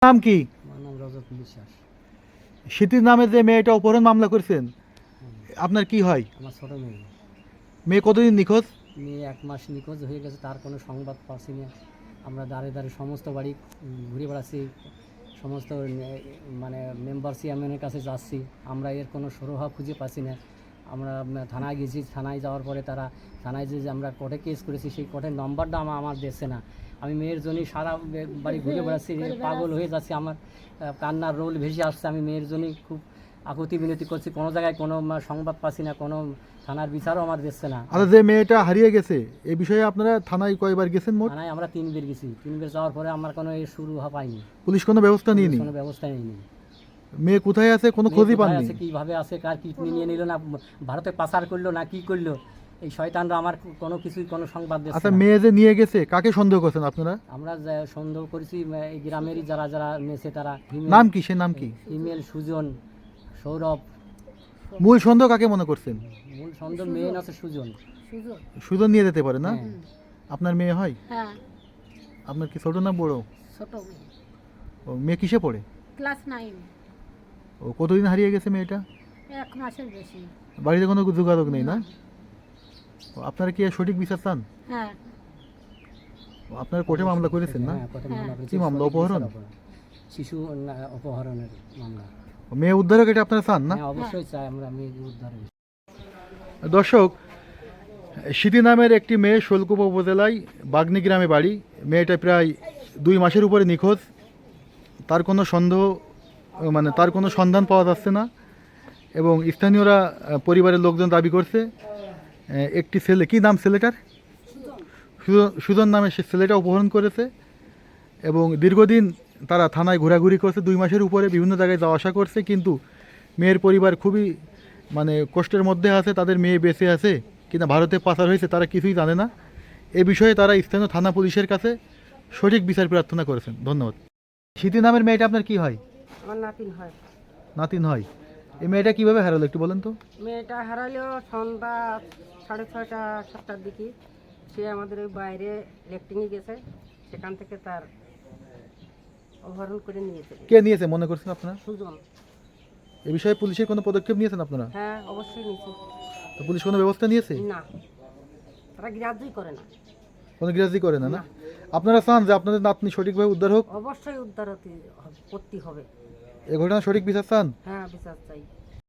নাম কি? আমার নাম রজত বিশ্বাস। স্মৃতির নামে যে মেয়েটা অপহরণ মামলা করেছেন, আপনার কি হয়? আমার ছোট মেয়ে। মেয়ে কতদিন নিখোঁজ? মেয়ে 1 মাস নিখোঁজ হয়ে গেছে, তার কোনো সংবাদ পাচ্ছি না। আমরা দাঁড়ে দাঁড়ে সমস্ত বাড়ি ঘুরে বেড়াচ্ছি, সমস্ত মানে মেম্বার চেয়ারম্যানের কাছে যাচ্ছি, আমরা এর কোনো সুরাহা খুঁজে পাচ্ছি না। আমরা থানায় গেছি, থানায় যাওয়ার পরে তারা থানায় যে আমরা কোর্টে কেস করেছি সেই কোর্টের নম্বরটা আমার দিচ্ছে না। আমি মেয়ের জন্যই সারা বাড়ি ঘুরে বেড়াচ্ছি, পাগল হয়ে যাচ্ছি, আমার কান্নার রোল ভেসে আসছে। আমি মেয়ের জন্যই খুব আকুতি বিনতি করছি, কোনো জায়গায় কোনো সংবাদ পাচ্ছি না, কোনো থানার বিচারও আমার দিচ্ছে না। আচ্ছা, যে মেয়েটা হারিয়ে গেছে এই বিষয়ে আপনারা থানায় কয়বার গেছেন মোট? থানায় আমরা 3 বার গেছি, 3 বার যাওয়ার পরে আমার কোনো এর শুরু পাইনি, পুলিশ কোনো ব্যবস্থা নিয়নি? কোনো ব্যবস্থা নেয়নি। মেয়ে কোথায় আছে কোনো খোঁজই কোথায় পাননি? আছে, কীভাবে আছে, কার কিডনি নিয়ে নিল, না ভারতে পাচার করলো, না কি করলো, এই শয়তানরা আমার কোনো কিছুই কোনো সংবাদ দিচ্ছে আচ্ছা, না। মেয়ে যে নিয়ে গেছে কাকে সন্দেহ করছেন আপনারা? আমরা যা সন্দেহ করেছি এই গ্রামেরই যারা যারা নেছে তারা। নাম কি, সে নাম কি? হিমেল, সুজন, সৌরভ। মূল সন্দেহ কাকে মনে করছেন? মূল সন্দেহ মেয়ে আছে সুজন। সুজন নিয়ে যেতে পারে না? হ্যাঁ। আপনার মেয়ে হয়? হ্যাঁ, আপনার কি ছোট না বড়? ছোট মেয়ে, ও, মেয়ে কিসে পড়ে? ক্লাস 9, ও, কতদিন হারিয়ে গেছে মেয়েটা? 1 মাসের বেশি। বাড়িতে কোনো যোগাযোগ নেই না? ও, আপনারা কি এর সঠিক বিচার চান? হ্যাঁ, ও, আপনারা কোর্টে মামলা করেছেন না? হ্যাঁ, কোর্টে মামলা করেছি। কি মামলা, অপহরণ? শিশু অপহরণের মামলা। ও, মেয়ে উদ্ধারক এটা আপনারা চান না? হ্যাঁ, অবশ্যই চাই আমরা মেয়ে উদ্ধার। দর্শক, স্মৃতি নামের একটি মেয়ে শোলকুপা উপজেলায় বাগনি গ্রামে বাড়ি। মেয়েটা প্রায় 2 মাসের উপরে নিখোঁজ। তার কোনো সন্দেহ তার কোনো সন্ধান পাওয়া যাচ্ছে না এবং স্থানীয়রা পরিবারের লোকজন দাবি করছে একটি ছেলে, কি নাম ছেলেটার? সুজন নামে সে ছেলেটা অপহরণ করেছে এবং দীর্ঘদিন তারা থানায় ঘোরাঘুরি করছে, 2 মাসের উপরে বিভিন্ন জায়গায় যাওয়া আসা করছে, কিন্তু মেয়ের পরিবার খুবই কষ্টের মধ্যে আছে। তাদের মেয়ে বেঁচে আছে কিনা ভারতে পাচার হয়েছে তারা কিছুই জানে না। এ বিষয়ে তারা স্থানীয় থানা পুলিশের কাছে সঠিক বিচার প্রার্থনা করেছেন। ধন্যবাদ। স্মৃতি নামের মেয়েটা আপনার কি হয়? আমার নাতিন হয়। নাতিন হয়। এই মেয়েটা কিভাবে হারালো একটু বলেন তো? মেয়েটা হারালো সন্ধ্যা 6:30 7টার দিকে। সে আমাদের ওই বাইরে লেফটিংয়ে গেছে, সেখান থেকে তার অপহরণ করে নিয়েছে। কে নিয়েছে মনে করছেন আপনারা? সুজন। এ বিষয়ে পুলিশের কোনো পদক্ষেপ নিয়েছেন আপনারা? হ্যাঁ, অবশ্যই নিয়েছে। তো পুলিশ কোনো ব্যবস্থা নিয়েছে? না, তারা গ্রাহ্যই করে না। কোনো গ্রাহ্যই করে না? না, আপনারা চান যে আপনাদের নাতনি সঠিকভাবে উদ্ধার হোক? অবশ্যই উদ্ধার করতে হবে। এ ঘটনা সঠিক বিচার চান? হ্যাঁ, বিচার চাই।